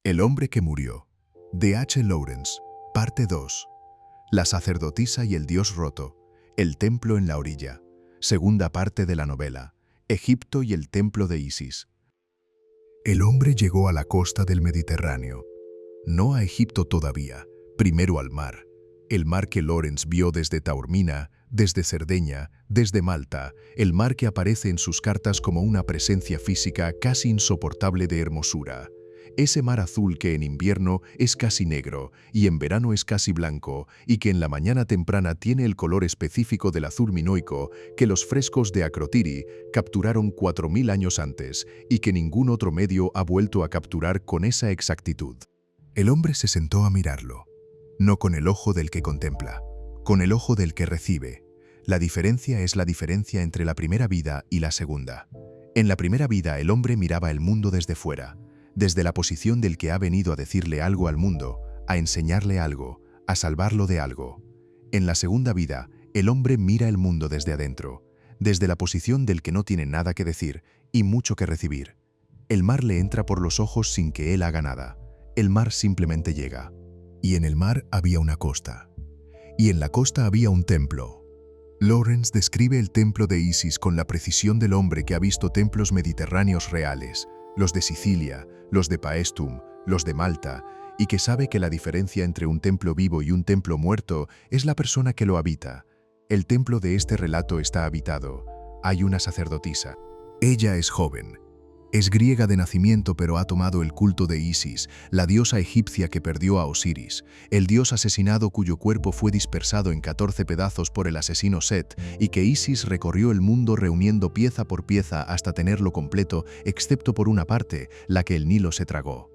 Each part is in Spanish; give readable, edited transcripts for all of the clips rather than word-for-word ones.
El hombre que murió, de H. Lawrence, parte 2. La sacerdotisa y el dios roto, el templo en la orilla, segunda parte de la novela, Egipto y el templo de Isis. El hombre llegó a la costa del Mediterráneo, no a Egipto todavía, primero al mar, el mar que Lawrence vio desde Taormina, desde Cerdeña, desde Malta, el mar que aparece en sus cartas como una presencia física casi insoportable de hermosura. Ese mar azul que en invierno es casi negro y en verano es casi blanco y que en la mañana temprana tiene el color específico del azul minoico que los frescos de Akrotiri capturaron 4000 años antes y que ningún otro medio ha vuelto a capturar con esa exactitud. El hombre se sentó a mirarlo, no con el ojo del que contempla, con el ojo del que recibe. La diferencia es la diferencia entre la primera vida y la segunda. En la primera vida el hombre miraba el mundo desde fuera, desde la posición del que ha venido a decirle algo al mundo, a enseñarle algo, a salvarlo de algo. En la segunda vida, el hombre mira el mundo desde adentro, desde la posición del que no tiene nada que decir y mucho que recibir. El mar le entra por los ojos sin que él haga nada. El mar simplemente llega. Y en el mar había una costa. Y en la costa había un templo. Lawrence describe el templo de Isis con la precisión del hombre que ha visto templos mediterráneos reales, los de Sicilia, los de Paestum, los de Malta, y que sabe que la diferencia entre un templo vivo y un templo muerto es la persona que lo habita. El templo de este relato está habitado. Hay una sacerdotisa. Ella es joven. Es griega de nacimiento, pero ha tomado el culto de Isis, la diosa egipcia que perdió a Osiris, el dios asesinado cuyo cuerpo fue dispersado en 14 pedazos por el asesino Set, y que Isis recorrió el mundo reuniendo pieza por pieza hasta tenerlo completo, excepto por una parte, la que el Nilo se tragó.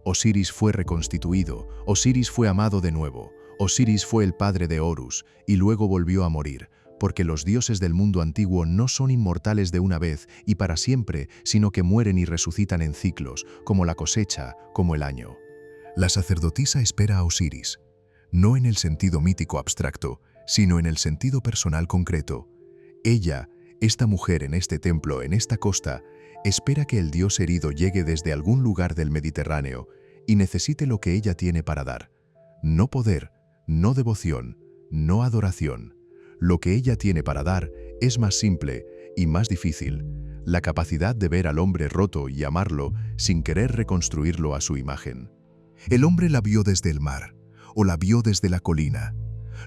Osiris fue reconstituido, Osiris fue amado de nuevo, Osiris fue el padre de Horus, y luego volvió a morir, porque los dioses del mundo antiguo no son inmortales de una vez y para siempre, sino que mueren y resucitan en ciclos, como la cosecha, como el año. La sacerdotisa espera a Osiris, no en el sentido mítico abstracto, sino en el sentido personal concreto. Ella, esta mujer en este templo, en esta costa, espera que el dios herido llegue desde algún lugar del Mediterráneo y necesite lo que ella tiene para dar. No poder, no devoción, no adoración. Lo que ella tiene para dar es más simple y más difícil, la capacidad de ver al hombre roto y amarlo sin querer reconstruirlo a su imagen. El hombre la vio desde el mar, o la vio desde la colina.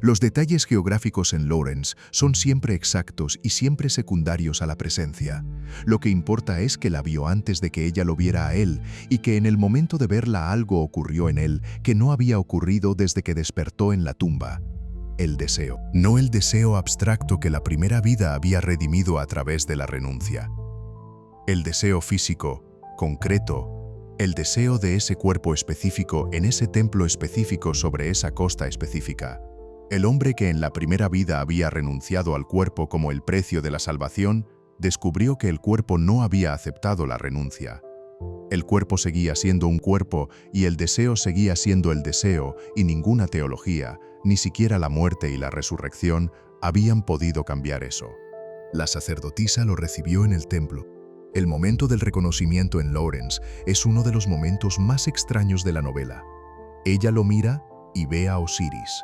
Los detalles geográficos en Lawrence son siempre exactos y siempre secundarios a la presencia. Lo que importa es que la vio antes de que ella lo viera a él y que en el momento de verla algo ocurrió en él que no había ocurrido desde que despertó en la tumba. El deseo, no el deseo abstracto que la primera vida había redimido a través de la renuncia. El deseo físico, concreto, el deseo de ese cuerpo específico en ese templo específico sobre esa costa específica. El hombre que en la primera vida había renunciado al cuerpo como el precio de la salvación, descubrió que el cuerpo no había aceptado la renuncia. El cuerpo seguía siendo un cuerpo y el deseo seguía siendo el deseo y ninguna teología, ni siquiera la muerte y la resurrección, habían podido cambiar eso. La sacerdotisa lo recibió en el templo. El momento del reconocimiento en Lawrence es uno de los momentos más extraños de la novela. Ella lo mira y ve a Osiris,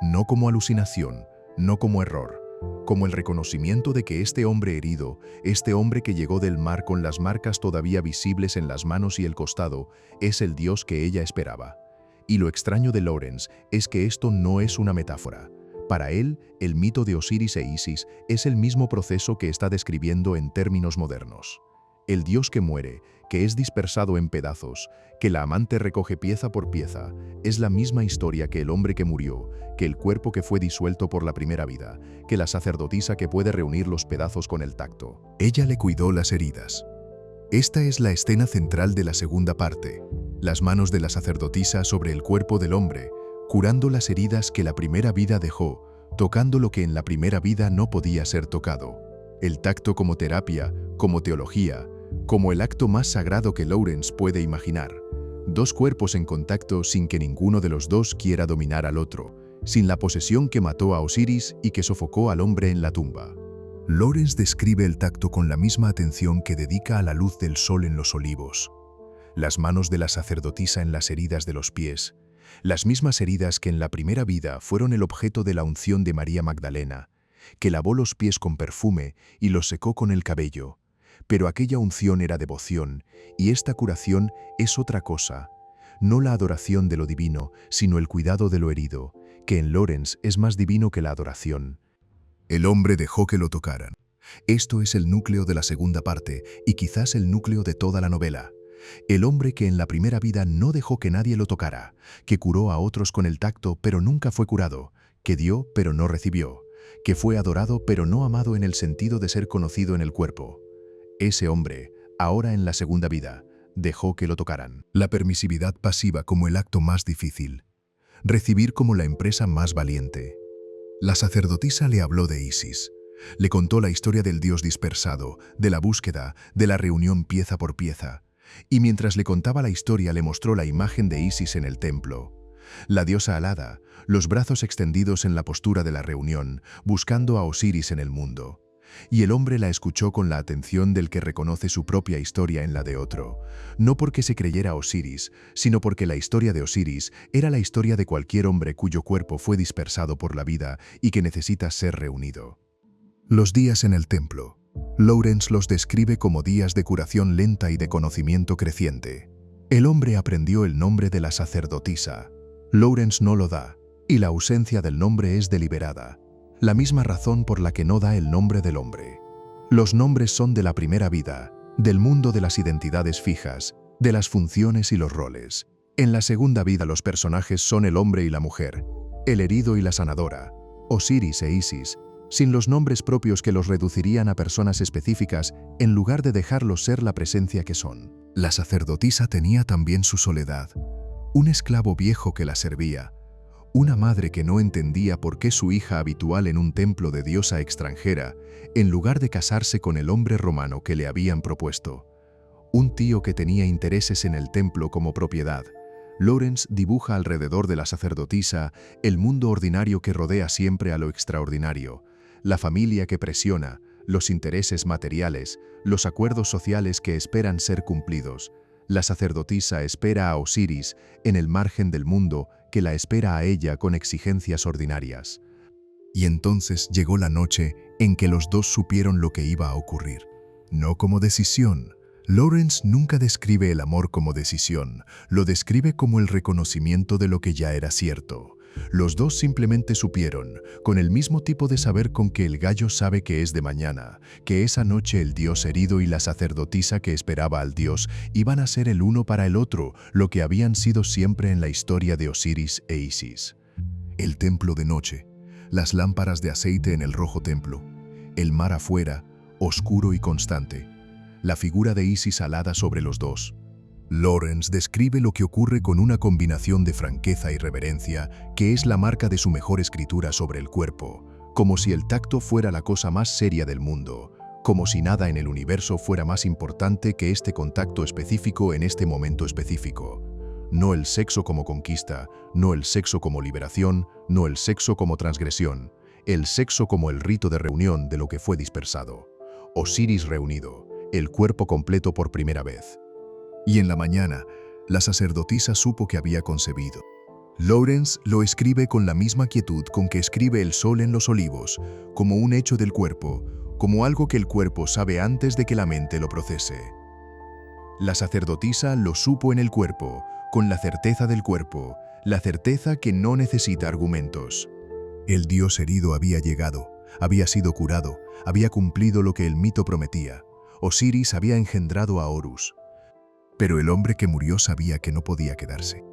no como alucinación, no como error, como el reconocimiento de que este hombre herido, este hombre que llegó del mar con las marcas todavía visibles en las manos y el costado, es el dios que ella esperaba. Y lo extraño de Lawrence es que esto no es una metáfora. Para él, el mito de Osiris e Isis es el mismo proceso que está describiendo en términos modernos. El dios que muere, que es dispersado en pedazos, que la amante recoge pieza por pieza, es la misma historia que el hombre que murió, que el cuerpo que fue disuelto por la primera vida, que la sacerdotisa que puede reunir los pedazos con el tacto. Ella le cuidó las heridas. Esta es la escena central de la segunda parte. Las manos de la sacerdotisa sobre el cuerpo del hombre, curando las heridas que la primera vida dejó, tocando lo que en la primera vida no podía ser tocado. El tacto como terapia, como teología, como el acto más sagrado que Lawrence puede imaginar. Dos cuerpos en contacto sin que ninguno de los dos quiera dominar al otro, sin la posesión que mató a Osiris y que sofocó al hombre en la tumba. Lawrence describe el tacto con la misma atención que dedica a la luz del sol en los olivos. las manos de la sacerdotisa en las heridas de los pies, las mismas heridas que en la primera vida fueron el objeto de la unción de María Magdalena, que lavó los pies con perfume y los secó con el cabello. Pero aquella unción era devoción, y esta curación es otra cosa, no la adoración de lo divino, sino el cuidado de lo herido, que en Lawrence es más divino que la adoración. El hombre dejó que lo tocaran. Esto es el núcleo de la segunda parte, y quizás el núcleo de toda la novela. El hombre que en la primera vida no dejó que nadie lo tocara, que curó a otros con el tacto pero nunca fue curado, que dio pero no recibió, que fue adorado pero no amado en el sentido de ser conocido en el cuerpo. Ese hombre, ahora en la segunda vida, dejó que lo tocaran. La permisividad pasiva como el acto más difícil. Recibir como la empresa más valiente. La sacerdotisa le habló de Isis. Le contó la historia del dios dispersado, de la búsqueda, de la reunión pieza por pieza. Y mientras le contaba la historia le mostró la imagen de Isis en el templo. La diosa alada, los brazos extendidos en la postura de la reunión, buscando a Osiris en el mundo. Y el hombre la escuchó con la atención del que reconoce su propia historia en la de otro, no porque se creyera Osiris, sino porque la historia de Osiris era la historia de cualquier hombre cuyo cuerpo fue dispersado por la vida y que necesita ser reunido. Los días en el templo. Lawrence los describe como días de curación lenta y de conocimiento creciente. El hombre aprendió el nombre de la sacerdotisa. Lawrence no lo da, y la ausencia del nombre es deliberada. La misma razón por la que no da el nombre del hombre. Los nombres son de la primera vida, del mundo de las identidades fijas, de las funciones y los roles. En la segunda vida los personajes son el hombre y la mujer, el herido y la sanadora, Osiris e Isis, sin los nombres propios que los reducirían a personas específicas en lugar de dejarlos ser la presencia que son. La sacerdotisa tenía también su soledad, un esclavo viejo que la servía, una madre que no entendía por qué su hija habitual en un templo de diosa extranjera, en lugar de casarse con el hombre romano que le habían propuesto. Un tío que tenía intereses en el templo como propiedad. Lawrence dibuja alrededor de la sacerdotisa el mundo ordinario que rodea siempre a lo extraordinario, la familia que presiona, los intereses materiales, los acuerdos sociales que esperan ser cumplidos. La sacerdotisa espera a Osiris en el margen del mundo que la espera a ella con exigencias ordinarias. Y entonces llegó la noche en que los dos supieron lo que iba a ocurrir. No como decisión. Lawrence nunca describe el amor como decisión, lo describe como el reconocimiento de lo que ya era cierto. Los dos simplemente supieron, con el mismo tipo de saber con que el gallo sabe que es de mañana, que esa noche el dios herido y la sacerdotisa que esperaba al dios iban a ser el uno para el otro, lo que habían sido siempre en la historia de Osiris e Isis. El templo de noche, las lámparas de aceite en el rojo templo, el mar afuera, oscuro y constante, la figura de Isis alada sobre los dos. Lawrence describe lo que ocurre con una combinación de franqueza y reverencia que es la marca de su mejor escritura sobre el cuerpo, como si el tacto fuera la cosa más seria del mundo, como si nada en el universo fuera más importante que este contacto específico en este momento específico. No el sexo como conquista, no el sexo como liberación, no el sexo como transgresión, el sexo como el rito de reunión de lo que fue dispersado. Osiris reunido, el cuerpo completo por primera vez. Y en la mañana, la sacerdotisa supo que había concebido. Lawrence lo escribe con la misma quietud con que escribe el sol en los olivos, como un hecho del cuerpo, como algo que el cuerpo sabe antes de que la mente lo procese. La sacerdotisa lo supo en el cuerpo, con la certeza del cuerpo, la certeza que no necesita argumentos. El dios herido había llegado, había sido curado, había cumplido lo que el mito prometía. Osiris había engendrado a Horus. Pero el hombre que murió sabía que no podía quedarse.